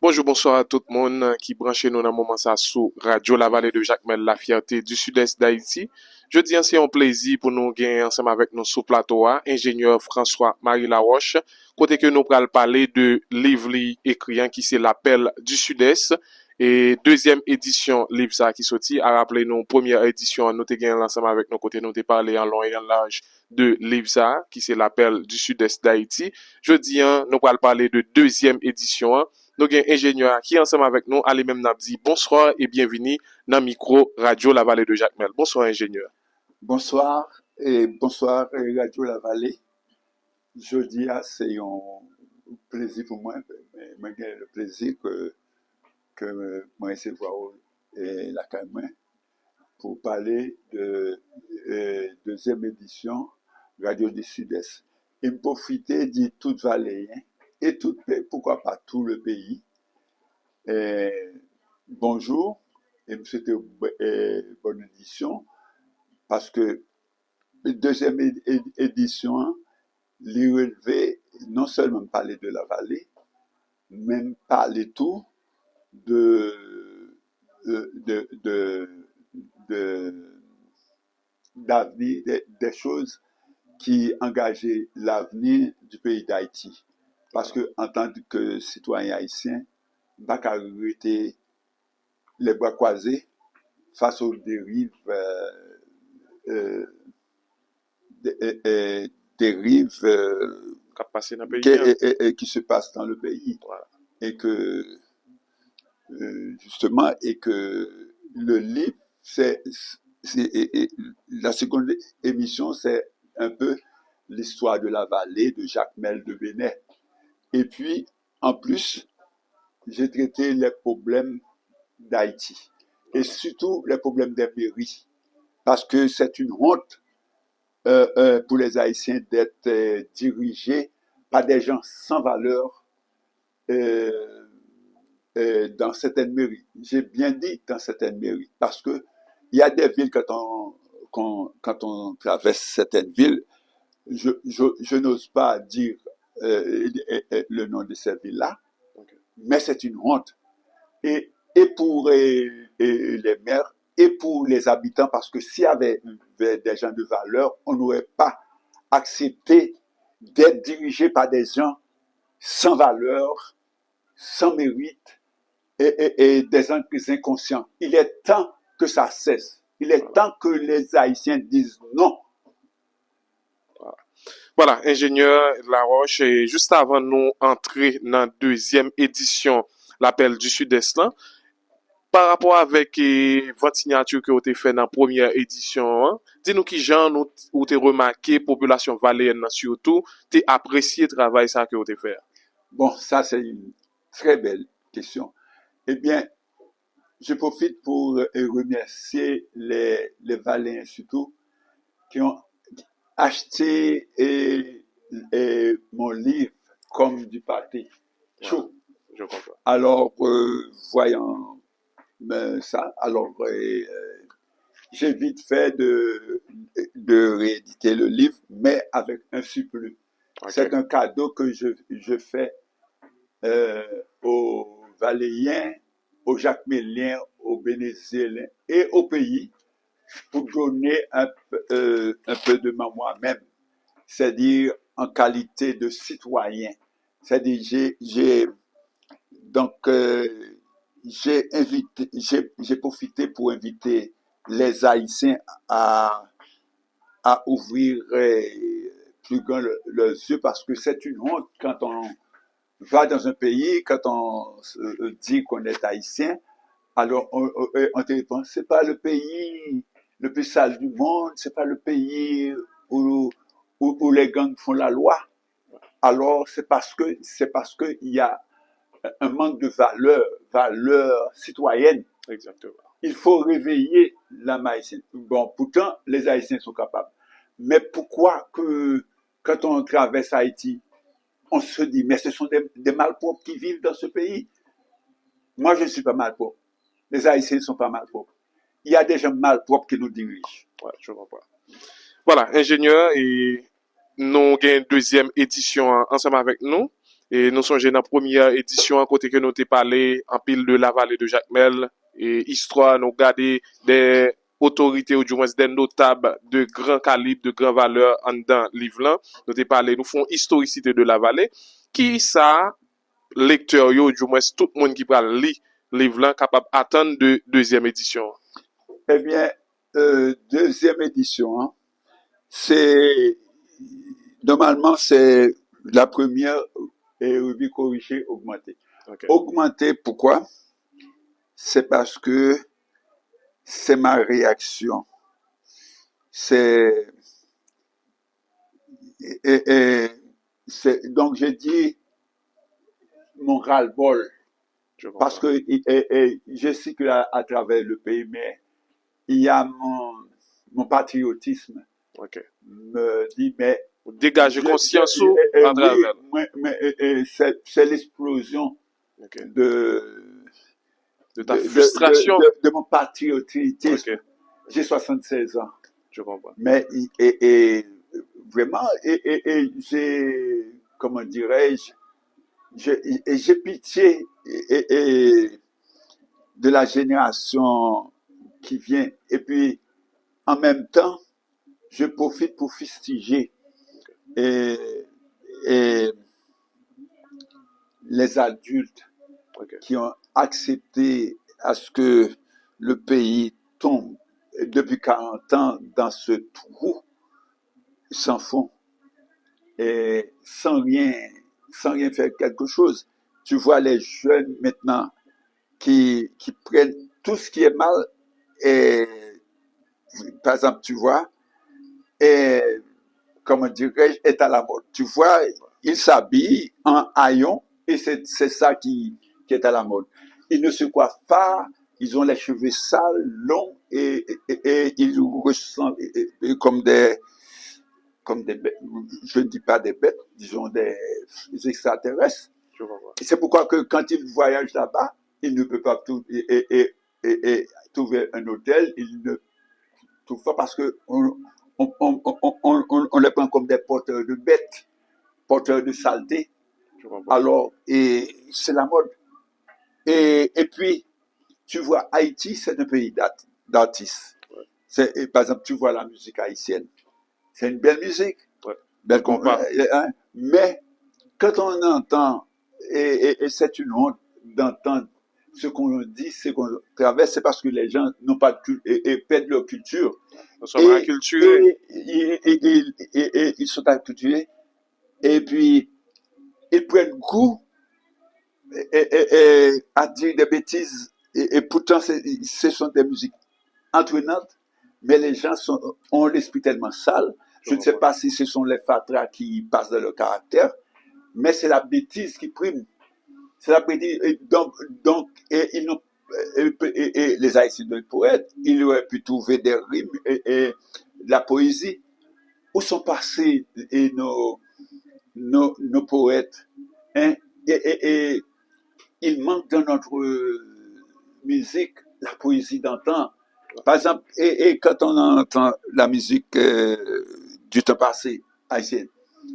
Bonjour, bonsoir à tout le monde qui branche nous dans moment ça sous Radio La Vallée de Jacmel, la fierté du sud-est d'Haïti. Je dis c'est un plaisir pour nous gagner ensemble avec nous sous plateau, ingénieur François-Marie Laroche, côté que nous allons parler de livre écrit qui c'est l'appel du sud-est et deuxième édition livre ça qui sorti a rappelé nous première édition nous t'ai gagné ensemble avec nous côté nous t'ai parlé en long et en large de livre ça qui c'est l'appel du sud-est d'Haïti. Je dis nous allons parler de deuxième édition. Nous avons un ingénieur qui est ensemble avec nous, Ali même Nabdi. Bonsoir et bienvenue dans le micro Radio La Vallée de Jacmel. Bonsoir ingénieur. Bonsoir et bonsoir Radio La Vallée. Je dis c'est un plaisir pour moi, mais le plaisir que moi c'est voir la caméra pour parler de deuxième édition Radio du Sud-Est. Et me profiter de toute vallée et pourquoi pas tout le pays. Bonjour et me souhaiter bonne édition parce que la deuxième édition lui relevé non seulement parler de la vallée, même parler tout d'avenir, des choses qui engageaient l'avenir du pays d'Haïti. Parce que en tant que citoyen haïtien, pas qu'à arrêter les bras croisés face aux dérives qui se passent dans le pays. Voilà. Et que justement, et que le livre, la seconde émission, c'est un peu l'histoire de la vallée de Jacmel de Benet. Et puis, en plus, j'ai traité les problèmes d'Haïti. Et surtout les problèmes des mairies. Parce que c'est une honte pour les Haïtiens d'être dirigés par des gens sans valeur dans certaines mairies. J'ai bien dit dans certaines mairies. Parce que il y a des villes, quand on traverse certaines villes, je n'ose pas dire le nom de ces villes-là, mais c'est une honte. Et pour les maires, et pour les habitants, parce que s'il y avait des gens de valeur, on n'aurait pas accepté d'être dirigé par des gens sans valeur, sans mérite et des gens inconscients. Il est temps que ça cesse. Il est temps que les Haïtiens disent non. Voilà, ingénieur Laroche, et juste avant nous entrer dans la deuxième édition, l'appel du Sud-Est, là, par rapport avec votre signature que vous avez fait dans la première édition, dis-nous qui genre vous avez remarqué, population valéenne surtout, tu as apprécié le travail ça que vous avez fait. Bon, ça c'est une très belle question. Eh bien, je profite pour remercier les Valéens surtout qui ont acheté mon livre comme du pâté chaud. Je comprends. Alors, voyant ça, alors j'ai vite fait de rééditer le livre, mais avec un surplus. Okay. C'est un cadeau que je fais aux Valéens, aux Jacméliens, aux Bénézéliens et au pays pour donner un peu de moi-même, c'est-à-dire en qualité de citoyen. C'est-à-dire j'ai profité pour inviter les Haïtiens à ouvrir plus grand leurs yeux parce que c'est une honte quand on va dans un pays, quand on dit qu'on est haïtien, alors on te répond, c'est pas le pays le plus sale du monde, c'est pas le pays où les gangs font la loi. Alors c'est parce que il y a un manque de valeur citoyenne. Exactement. Il faut réveiller l'âme haïtienne. Bon, pourtant les Haïtiens sont capables. Mais pourquoi que quand on traverse Haïti, on se dit, mais ce sont des malpropres qui vivent dans ce pays. Moi, je ne suis pas malpropre. Les Haïtiens ne sont pas malpropres. Il y a des gens malpropres qui nous dirigent. Ouais, je comprends. Voilà, ingénieur, et nous avons une deuxième édition ensemble avec nous. Et nous sommes dans la première édition, à côté que nous t'ai parlé, en pile de la vallée de Jacmel, et histoire, nous garder des autorités, ou du moins des notables de grand calibre, de grand valeur, en dans livre. Nous t'ai parlé, nous font historicité de la vallée. Qui ça, lecteur, yo, du moins tout le monde qui parle lire livre capable d'attendre de deuxième édition? Eh bien, deuxième édition, hein, c'est normalement c'est la première et revue corrigée augmentée. Okay. Augmentée, pourquoi? C'est parce que c'est ma réaction. C'est donc j'ai dit mon ras-le-bol parce que je circule à travers le pays, mais il y a mon patriotisme me dit mais dégager conscience à travers. Oui, mais c'est l'explosion de ta frustration de mon patriotisme. Okay. J'ai 76 ans. Je comprends. Mais vraiment j'ai, comment dirais-je, j'ai pitié de la génération qui vient. Et puis, en même temps, je profite pour fustiger et les adultes qui ont accepté à ce que le pays tombe depuis 40 ans dans ce trou sans fond et sans rien faire quelque chose. Tu vois les jeunes maintenant qui prennent tout ce qui est mal et, par exemple, tu vois, et, comment dirais-je, est à la mode. Tu vois, ils s'habillent en haillons et c'est ça qui est à la mode. Ils ne se coiffent pas, ils ont les cheveux sales, longs et ils ressemblent comme des bêtes, je ne dis pas des bêtes, disons des extraterrestres. Et c'est pourquoi que quand ils voyagent là-bas, ils ne peuvent pas trouver un hôtel, ils ne trouvent pas parce que on les prend comme des porteurs de bêtes, porteurs de saleté. Alors, et c'est la mode. Et puis, tu vois, Haïti, c'est un pays d'artistes. Par exemple, tu vois la musique haïtienne. C'est une belle musique. Belle hein? Mais, quand on entend, et c'est une honte d'entendre ce qu'on dit, ce qu'on traverse, c'est parce que les gens n'ont pas de culture et perdent leur culture. Nous sommes acculturés. Et ils sont acculturés. Et puis, ils prennent goût à dire des bêtises. Et pourtant, ce sont des musiques entraînantes, mais les gens ont l'esprit tellement sale. Je ne sais pas si ce sont les fatras qui passent dans leur caractère, mais c'est la bêtise qui prime. C'est la bêtise. Donc, les Haïtiens de poètes, ils auraient pu trouver des rimes et de la poésie. Où sont passés nos poètes, hein? Et il manque dans notre musique la poésie d'antan. Par exemple, et quand on entend la musique du temps passé haïtienne,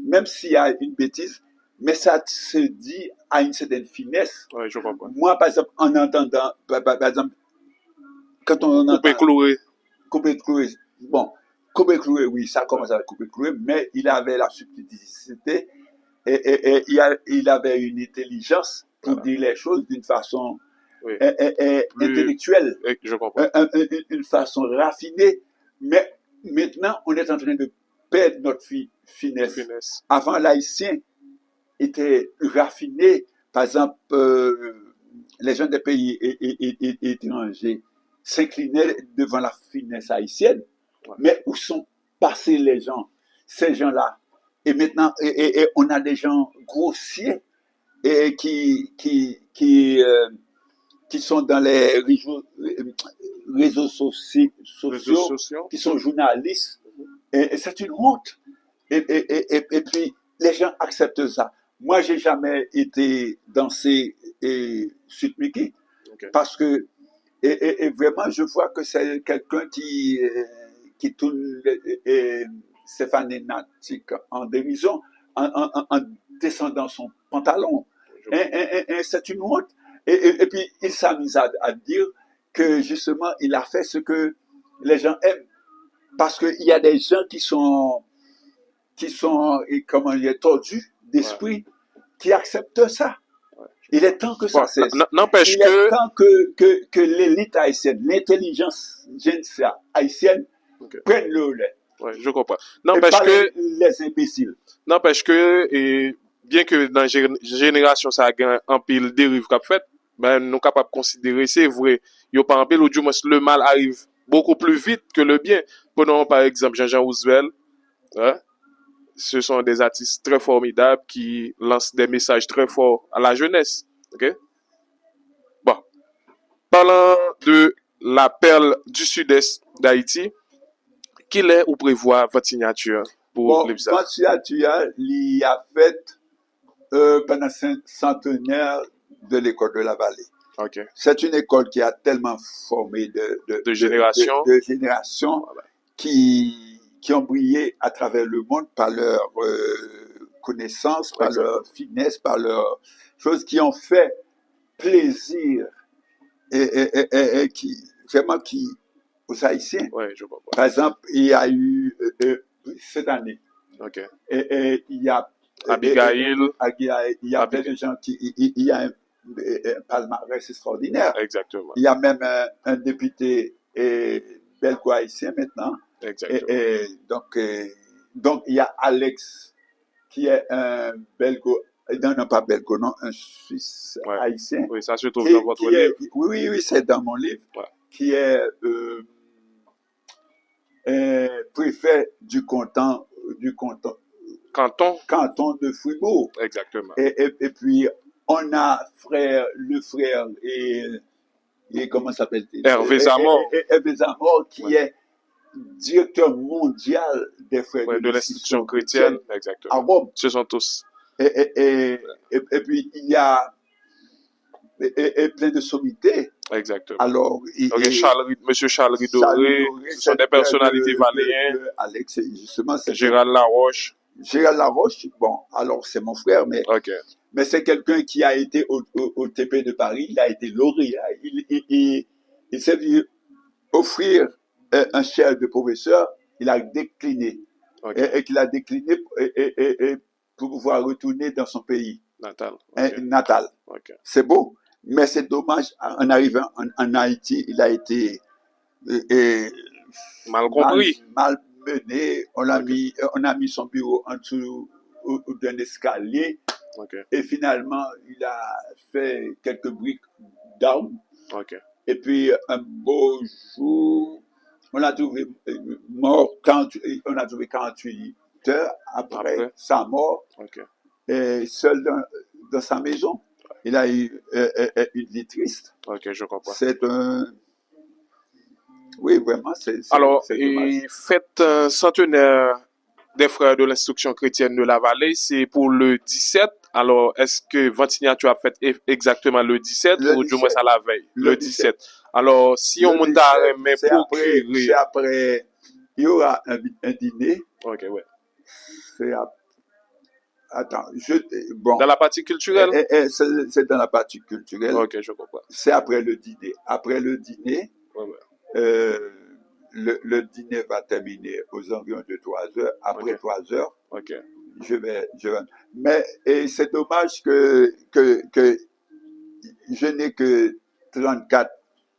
même s'il y a une bêtise, mais ça se dit à une certaine finesse. Ouais, je comprends. Moi, par exemple, en entendant, par exemple, quand on entend... Coupé cloué. Bon, Coupé cloué, oui, ça commence avec Coupé cloué, mais il avait la subtilité et il avait une intelligence pour dire les choses d'une façon intellectuelle, je comprends. Une façon raffinée. Mais maintenant, on est en train de perdre notre finesse. Avant, l'haïtien était raffiné. Par exemple, les gens des pays étrangers s'inclinaient devant la finesse haïtienne. Ouais. Mais où sont passés les gens, ces gens-là? Et maintenant, on a des gens grossiers et qui sont dans les réseaux sociaux, qui sont journalistes. Et c'est une honte. Et puis, les gens acceptent ça. Moi, j'ai jamais été dansé sur Mickey, parce que et vraiment, je vois que c'est quelqu'un qui tourne ses fanatique en dérision, en descendant son pantalon. C'est une honte. Et puis, il s'amuse à dire que justement, il a fait ce que les gens aiment. Parce qu'il y a des gens qui sont comment dire, tordus d'esprit, qui acceptent ça. Il est temps que ça cesse. N'empêche Il est temps que l'élite haïtienne, l'intelligence haïtienne prenne le relais. Ouais, je comprends. Les imbéciles. N'empêche que, bien que dans la génération, ça a un pile dérive qu'a fait, ben, nous sommes capables de considérer, c'est vrai, il n'y a pas un pile, ou du moins, le mal arrive beaucoup plus vite que le bien. Prenons par exemple Jean-Jean Roosevelt, hein? Ce sont des artistes très formidables qui lancent des messages très forts à la jeunesse. Okay? Bon. Parlant de la perle du sud-est d'Haïti, qu'il est ou prévoit votre signature pour l'EPSA? Votre signature, il a fait pendant le centenaire de l'école de la Vallée. Okay. C'est une école qui a tellement formé de générations voilà. qui ont brillé à travers le monde par leur connaissance, par leur finesse, par leur choses qui ont fait plaisir et qui vraiment aux Haïtiens. Ouais, je vois. Par exemple, il y a eu cette année. Okay. Et il y a Abigail. Il y a plein de gens il y a un palmarès extraordinaire. Exactement. Il y a même un député belgo-haïtien maintenant. Exactement. Et donc, il y a Alex, qui est un belgo, non, pas belgo, non, un Suisse haïtien. Oui, ça se trouve dans votre livre. Oui, c'est dans mon livre. Ouais. Qui est préfet du canton de Fribourg. Exactement. Et puis, on a le frère et comment s'appelle-t-il? Hervé Zamor. Hervé Zamor, qui est directeur mondial des frères de l'institution chrétienne. Exactement. À Rome. Ce sont tous. Et puis, il y a plein de sommités. Exactement. Alors, Monsieur Charles Ridoré, ce sont des personnalités valéennes. Alex, justement, c'est Gérald Laroche. Gérald Laroche, bon, alors c'est mon frère, mais c'est quelqu'un qui a été au TP de Paris, il a été lauréat, il s'est vu offrir un chef de professeur, il a décliné, et qu'il a décliné pour pouvoir retourner dans son pays natal. C'est beau, mais c'est dommage, en arrivant en Haïti, il a été mal compris. Mal mené, on a mis son bureau en dessous d'un escalier, et finalement, il a fait quelques briques d'armes. Et puis, un beau jour, on l'a trouvé mort, on a trouvé 48 heures après sa mort, et seul dans sa maison. Il a eu une vie triste. Je comprends. C'est un... Oui, vraiment, c'est alors, dommage. Fête centenaire des frères de l'instruction chrétienne de la Vallée, c'est pour le 17. Alors, est-ce que votre signature a fait exactement le 17 ou du moins à la veille? Le 17. Alors, si on monte à mais procurer... C'est après, il y aura un dîner. Ok, ouais. C'est attends, dans la partie culturelle? C'est dans la partie culturelle. Ok, je comprends. C'est après le dîner. Après le dîner, le dîner va terminer aux environs de 3 heures. Après 3 heures, je vais. Mais c'est dommage que je n'ai que 34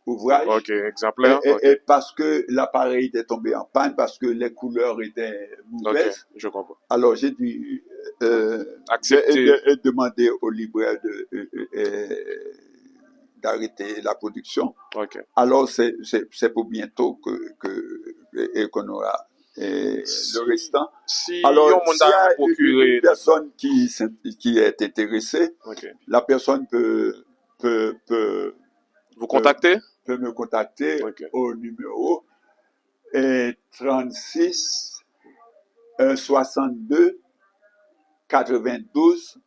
ouvrages. Ok, exemplaire. Et parce que l'appareil était tombé en panne, parce que les couleurs étaient mauvaises. Ok, je comprends. Alors j'ai dû accepter et demander au libraire d'arrêter la production. Alors c'est pour bientôt qu'on aura le restant. Alors s'il y a une personne qui est intéressée, la personne peut vous contacter? Peut me contacter au numéro 36 62 92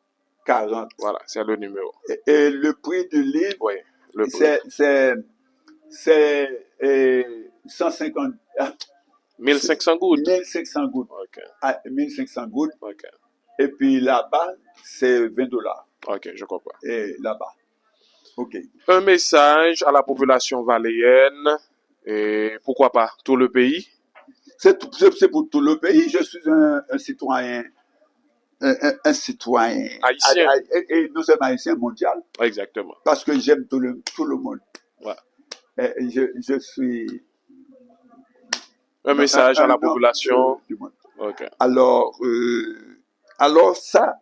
40. Voilà, c'est le numéro. Et le prix du livre, c'est 150. 1500 gouttes. 1500 gouttes. 1500 gouttes. Et puis là-bas, c'est $20. Ok, je comprends. Et là-bas. OK. Un message à la population valéenne et pourquoi pas tout le pays. C'est pour tout le pays. Je suis un citoyen, un citoyen, Haïtien. et nous sommes haïtiens mondial, Exactement. parce que j'aime tout le monde. Ouais. Et je suis Un message à un la homme population. du monde. Ok. Alors, ça,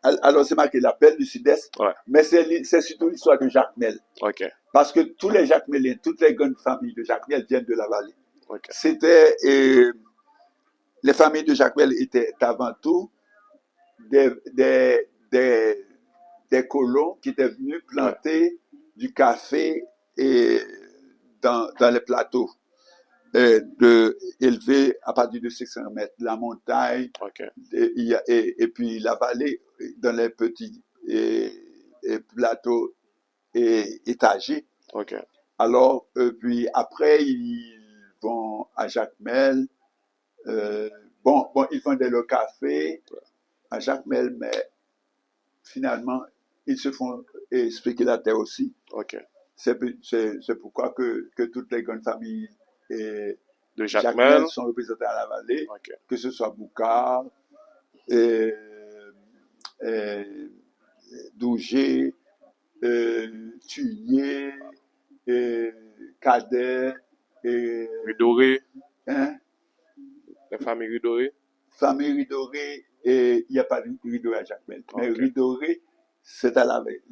alors c'est marqué l'appel du Sud-Est, Ouais. mais c'est surtout l'histoire de Jacmel. Ok. Parce que tous les Jacmeliens, toutes les grandes familles de Jacmel viennent de la vallée. Ok. C'était, les familles de Jacmel étaient avant tout des, des, des, des colons qui étaient venus Ouais. planter du café et dans les plateaux, élevés à partir de 600 mètres. La montagne, Ok. et puis la vallée dans les petits plateaux étagés. Ok. Alors, puis après, ils vont à Jacmel. Bon, ils vendaient le café à Jacmel, mais finalement, ils se font spéculateurs aussi. Ok. C'est pourquoi que toutes les grandes familles De Jacmel Jacmel. sont représentées à la vallée, Ok. que ce soit Boucard, et, Dougé, Thuyer, Cadet, Ridoré. hein, La famille Ridoré. famille Ridoré, et il n'y a pas de Ridoré à Jacmel. Mais Ok. Ridoré, c'est à la veille.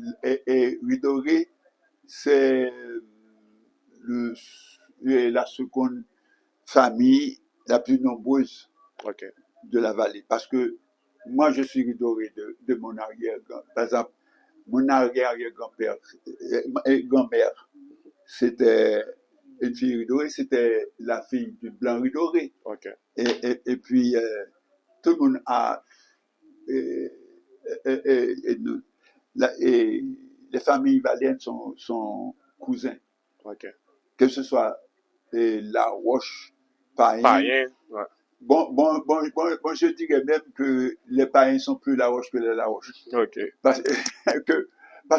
Et Ridoré, c'est la seconde famille la plus nombreuse Ok. de la vallée. Parce que moi, je suis Ridoré de mon arrière-grand. Par exemple, mon arrière-grand-père et grand-mère, c'était une fille Ridoré, c'était la fille du blanc Ridoré. Ok. Et puis, tout le monde a. Et, nous, et les familles valéennes sont cousins. Ok. Que ce soit La Roche, Païen. Païen. Ouais. Bon, je dirais même que les Païens sont plus La Roche que les La Roche. Ok. Parce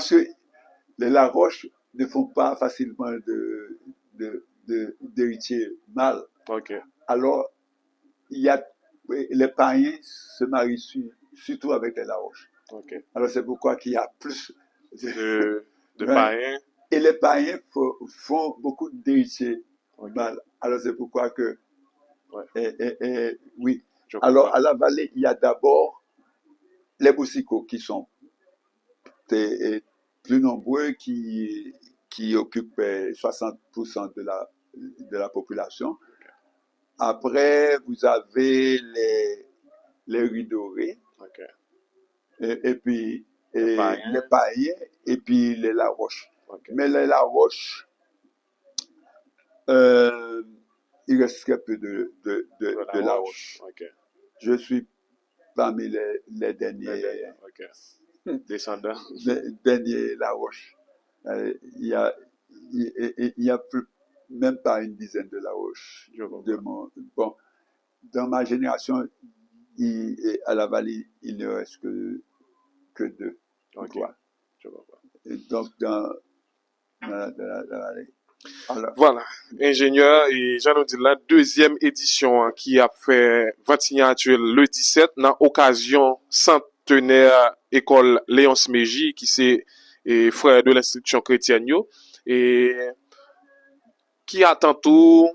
que les La Roche ne font pas facilement d'héritiers mâles. Ok. Alors, il y a les Païens se marient surtout avec les La Roche. Ok. Alors, c'est pourquoi qu'il y a plus De ouais. Païen. Et les Païens font beaucoup d'héritiers Ok. mâles. Alors, c'est pourquoi que Ouais. oui. Je Alors, comprends. à la vallée, il y a d'abord les Boussicos qui sont plus nombreux, qui occupent 60% de la population. Après, vous avez les Ridorés, Ok. et puis Les Païens. les Païens, et puis les La Roche. Ok. Mais les La Roche, il reste très peu de La Roche. Ok. Je suis parmi les derniers. Ok. Descendants. Les derniers La Roche. Il y a plus, même pas une dizaine de La Roche. Bon, dans ma génération, à la vallée, il ne reste que deux ou Ok. trois. Je comprends. Et donc, dans la vallée. Alors, Voilà, ingénieur, et j'en ai dit la deuxième édition hein, qui a fait 20 signatures le 17 dans occasion centenaire école Léonce Méji qui c'est frère de l'institution chrétienne yo, et qui attend tout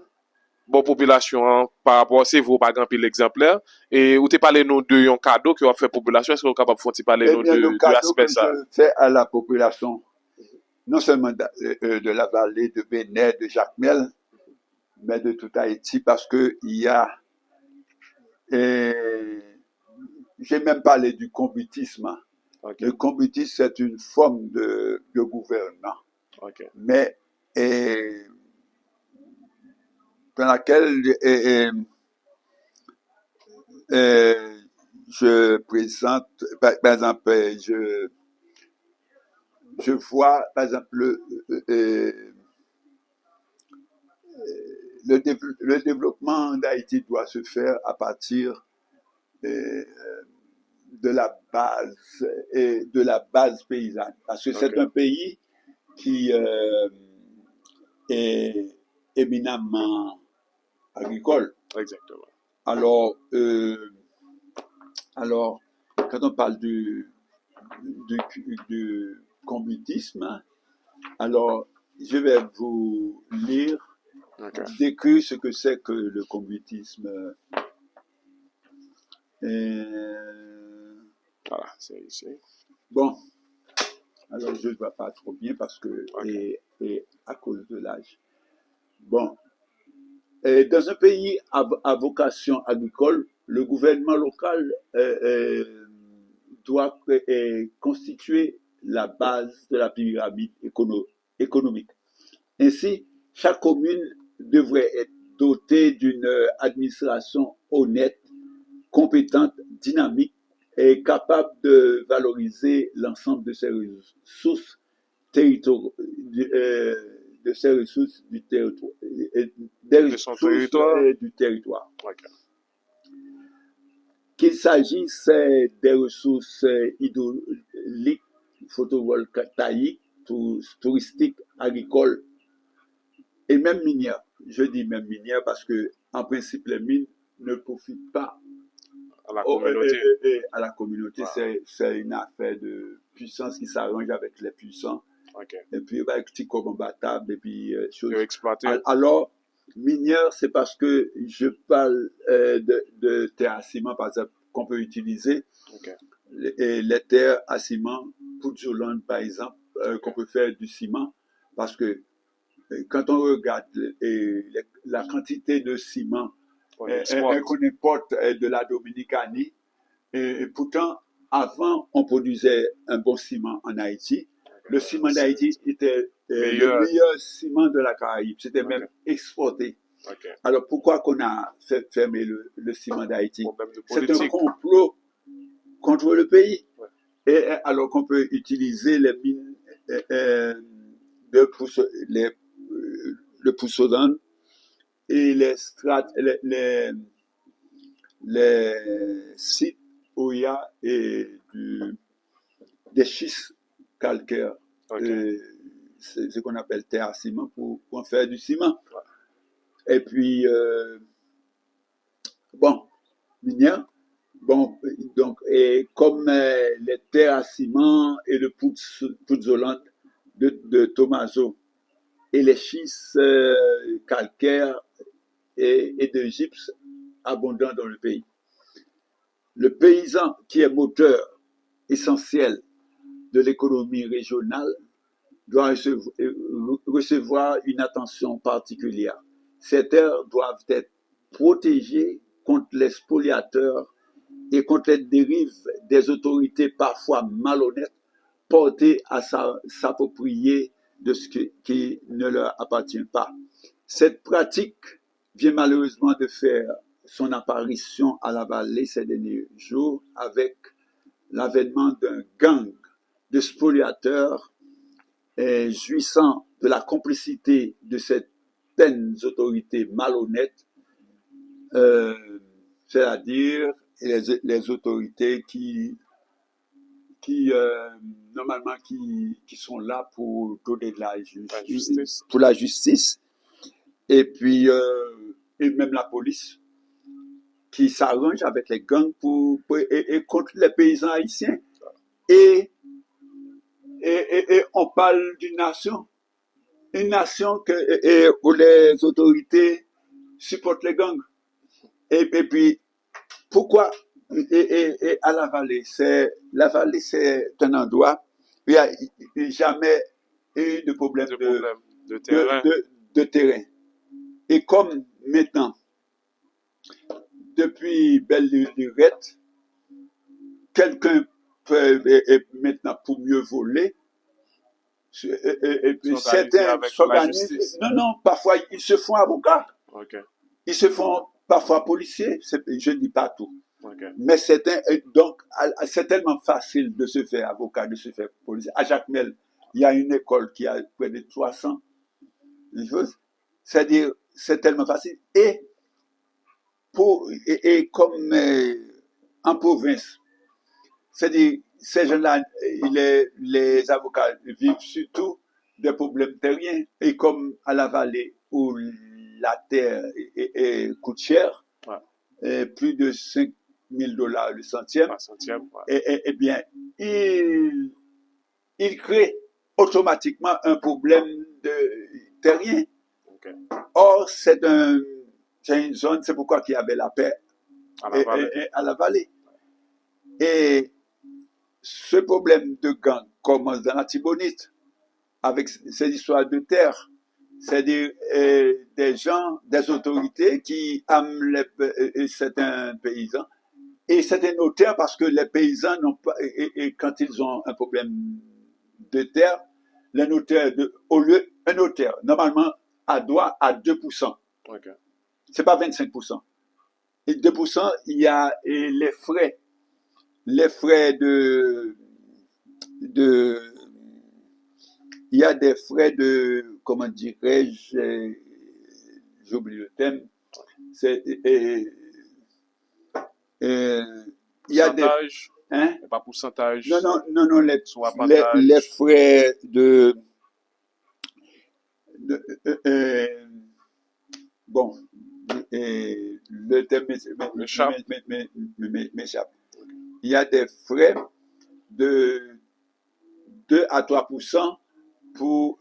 bon population hein, par rapport à vous par exemple l'exemplaire et où tu parlé nous de un cadeau que a fait population, est-ce que vous capable de parler eh nous bien, le de cadeau aspect que ça? je fais à la population, non seulement de la vallée de Bénet, de Jacmel, mais de tout Haïti, parce que il y a, j'ai même parlé du combutisme. Okay. Le combutisme, c'est une forme de gouvernement, Okay. mais dans laquelle je présente, par exemple, je vois, par exemple, le développement d'Haïti doit se faire à partir de la base et de la base paysanne. Parce que c'est Ok. un pays qui est éminemment agricole. Exactement. Alors, alors quand on parle du, du communisme, alors je vais vous lire, Ok. décrire ce que c'est que le communisme. Voilà, c'est ici. Bon, alors je ne vois pas trop bien parce que, Ok. et à cause de l'âge. Bon, et dans un pays à vocation agricole, le gouvernement local doit constituer la base de la pyramide économique. Ainsi, chaque commune devrait être dotée d'une administration honnête, compétente, dynamique et capable de valoriser l'ensemble de ses ressources de ses ressources du territoire, des De son ressources territoire. du territoire. Ok. Qu'il s'agisse des ressources hydrauliques, photovoltaïques, touristiques, agricoles et même minières. Je dis même minières parce que, en principe, les mines ne profitent pas À la communauté. à la communauté. Wow. C'est une affaire de puissance qui s'arrange avec les puissants. Ok. Et puis, avec petit combattable, et puis, De choses. exploiter. Alors, minière, c'est parce que je parle de terre à ciment, par exemple, qu'on peut utiliser. Ok. Les terres à ciment, Puzzolane, par exemple, qu'on peut faire du ciment, parce que quand on regarde la quantité de ciment On exporte. qu'on importe de la Dominicanie, et pourtant, avant, on produisait un bon ciment en Haïti. Le ciment d'Haïti était le meilleur ciment de la Caraïbe. C'était même exporté. Ok. Alors, pourquoi qu'on a fait fermer le ciment d'Haïti? Problème de C'est un politique. complot contre le pays. Ouais. Et alors qu'on peut utiliser les mines le Poussodane et les strates, les sites où il y a des schistes calcaires. Ok. C'est ce qu'on appelle terre à ciment pour en faire du ciment. Ouais. Et puis, bon, minière. Bon, donc, et comme les terres à ciment et le Puzzolane de Tommaso et les schistes calcaires et de gypse abondants dans le pays. Le paysan, qui est moteur essentiel de l'économie régionale, doit recevoir une attention particulière. Ces terres doivent être protégées contre les spoliateurs et contre les dérives des autorités parfois malhonnêtes portées à s'approprier de ce qui ne leur appartient pas. Cette pratique vient malheureusement de faire son apparition à la vallée ces derniers jours avec l'avènement d'un gang de spoliateurs jouissant de la complicité de certaines autorités malhonnêtes, c'est-à-dire les autorités qui normalement qui sont là pour donner de la justice, pour la justice, et puis et même la police qui s'arrange avec les gangs et contre les paysans haïtiens. Et on parle d'une nation où les autorités supportent les gangs. Et puis, pourquoi et à la vallée, c'est un endroit où il n'y a jamais eu de problème de terrain. De terrain. Et comme maintenant, depuis belle lurette, quelqu'un peut, et maintenant pour mieux voler, et puis certains s'organisent. Non, parfois ils se font avocats. Okay. Ils se font parfois policiers. Je ne dis pas tout. Okay. Mais certains, donc, c'est tellement facile de se faire avocat, de se faire policier. À Jacmel, il y a une école qui a près de 300 choses. C'est-à-dire, c'est tellement facile. Et comme en province, C'est-à-dire, ces jeunes-là, les avocats vivent surtout des problèmes terriens. Et comme à la vallée où la terre coûte cher, Ouais. et plus de 5 000 $ le centième, Un centième, ouais. eh bien, il crée automatiquement un problème de terrien. Ok. Or, c'est une zone, c'est pourquoi il y avait la paix À la vallée. à la vallée. Et ce problème de gang commence dans la Tibonite avec ces histoires de terre. C'est-à-dire des gens, des autorités qui aiment certains paysans. Et c'est un notaire parce que les paysans n'ont pas, et quand ils ont un problème de terre, les notaires, au lieu, un notaire, normalement, a droit à 2%. Ok. C'est pas 25%. Et 2%, il y a les frais il y a des frais de, comment dirais-je, j'oublie le thème, c'est, il y a des, Pourcentage. hein? Pas pourcentage. Non, Soit partage. les frais bon, le thème m'échappe. Il y a des frais de 2 à 3% pour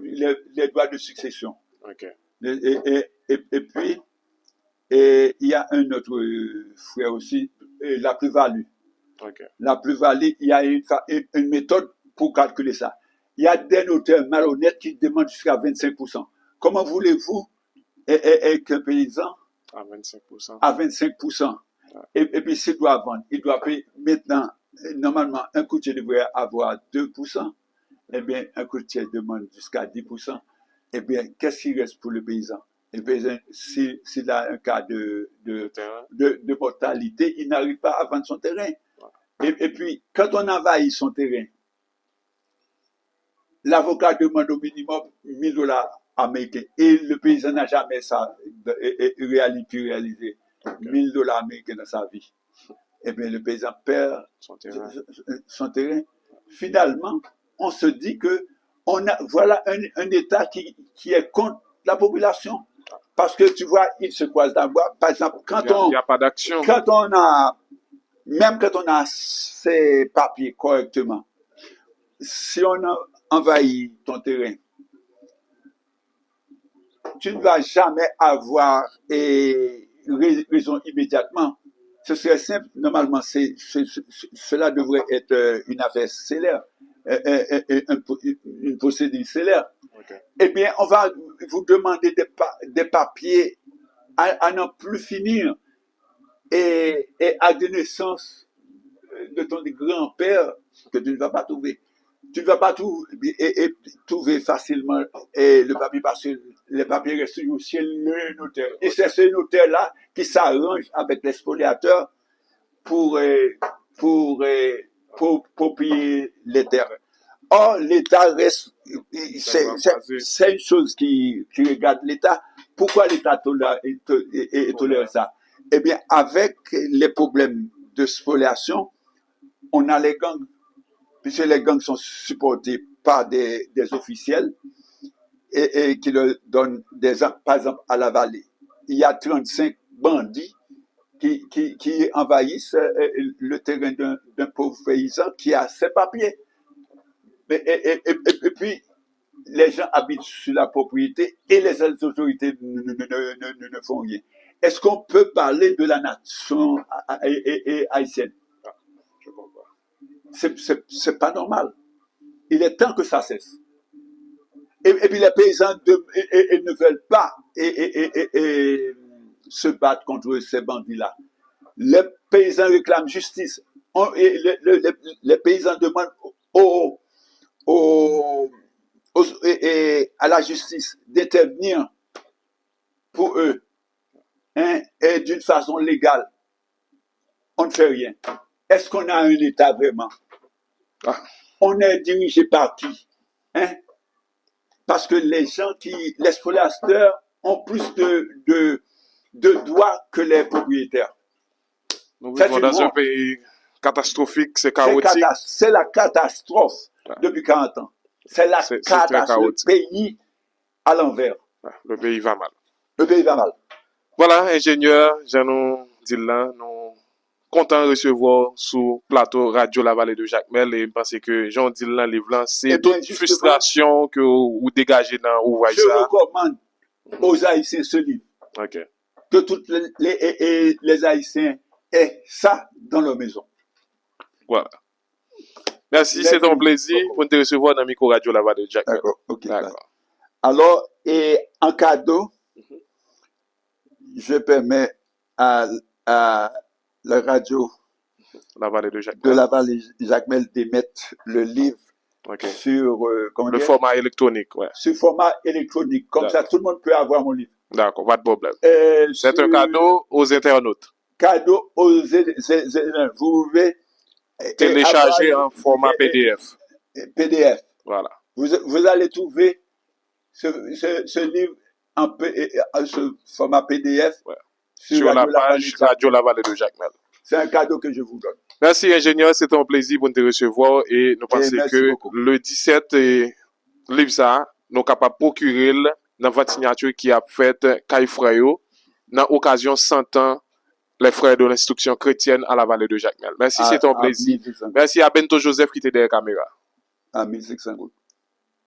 les droits de succession. Ok. Et puis, il y a un autre frais aussi, la plus-value. Ok. La plus-value, il y a une méthode pour calculer ça. Il y a des notaires malhonnêtes qui demandent jusqu'à 25%. Comment voulez-vous qu'un paysan À 25%. à 25%? Et puis, s'il doit vendre, il doit payer maintenant, normalement, un courtier devrait avoir 2%. Eh bien, un courtier demande jusqu'à 10%. Eh bien, qu'est-ce qui reste pour le paysan? Le paysan, s'il a un cas de mortalité, il n'arrive pas à vendre son terrain. Et puis, quand on envahit son terrain, l'avocat demande au minimum 1 000 $ américains. Et le paysan n'a jamais ça pu réaliser. 1 000 $ américains dans sa vie. Eh bien, le paysan perd son terrain. Finalement, on se dit que voilà un État qui est contre la population. Parce que tu vois, il se croise d'abord. Par exemple, Il n'y a pas d'action. Même quand on a ses papiers correctement, si on a envahi ton terrain, tu ne vas jamais avoir raison immédiatement. Ce serait simple. Normalement, cela devrait être une affaire célèbre, une procédure célèbre. Okay. Eh bien, on va vous demander des papiers à n'en plus finir et à de naissance de ton grand-père que tu ne vas pas trouver. Tu ne vas pas trouver facilement le papier parce que les papiers restent toujours chez le notaire. Et c'est ce notaire-là qui s'arrange avec l'expoliateur pour payer les terres. Or, l'État reste, c'est une chose qui regarde l'État. Pourquoi l'État tolère ça? Eh bien, avec les problèmes de spoliation, on a les gangs, puisque les gangs sont supportés par des officiels et qui leur donnent par exemple, à la vallée. Il y a 35 bandits qui envahissent le terrain d'un pauvre paysan qui a ses papiers. Et puis, les gens habitent sur la propriété et les autorités ne font rien. Est-ce qu'on peut parler de la nation haïtienne? Je comprends. C'est pas normal. Il est temps que ça cesse. Et puis les paysans ne veulent pas se battre contre ces bandits-là. Les paysans réclament justice. Les paysans demandent à la justice d'intervenir pour eux, et d'une façon légale. On ne fait rien. Est-ce qu'on a un État vraiment? On est dirigé par qui? Parce que les exploitateurs ont plus de droits que les propriétaires. Nous C'est vivons une dans un honte. pays catastrophique, c'est C'est chaotique. c'est la catastrophe Ouais. depuis 40 ans. C'est la C'est très catastrophe. Le chaotique. pays à l'envers. Ouais, le pays va mal. Le pays va mal. Voilà, ingénieur, Jean dit là, nous content de recevoir sur plateau Radio La Vallée de Jacmel et parce que Jean dit là, livre là, c'est Eh bien, toute justement, frustration que vous dégagez dans l'ouvrage je ça. recommande aux Haïtiens ce livre. OK. Que tous les Haïtiens aient ça dans leur maison. Voilà. Merci, Merci c'est un plaisir beaucoup. pour te recevoir dans le micro Radio La Vallée de Jacmel. D'accord, ok. D'accord. Alors, et en cadeau, je permets à la radio La Vallée de de Jacmel. la vallée Jacmel d'émettre le livre OK. sur, comment Le dire, format électronique, ouais. sur format électronique. Comme ça, tout le monde peut avoir mon livre. D'accord, pas de problème. C'est Sur un cadeau aux internautes. cadeau aux vous pouvez Téléchargé avoir en format PDF. PDF. Voilà. Vous allez trouver ce livre ce format PDF Ouais. sur Sur la Radio La Vallée page de Jacmel. Radio La Vallée de Jacmel. C'est un cadeau que je vous donne. Merci, ingénieur. C'est un plaisir pour te recevoir et nous pensons merci que beaucoup. le 17 livre ça, nous sommes capables de procurer dans votre signature qui a fait Kai Frayo dans l'occasion 100 ans les frères de l'instruction chrétienne à la vallée de Jacmel. Merci, c'est un plaisir. Merci à Bento Joseph qui était derrière la caméra. À 1600 gouttes.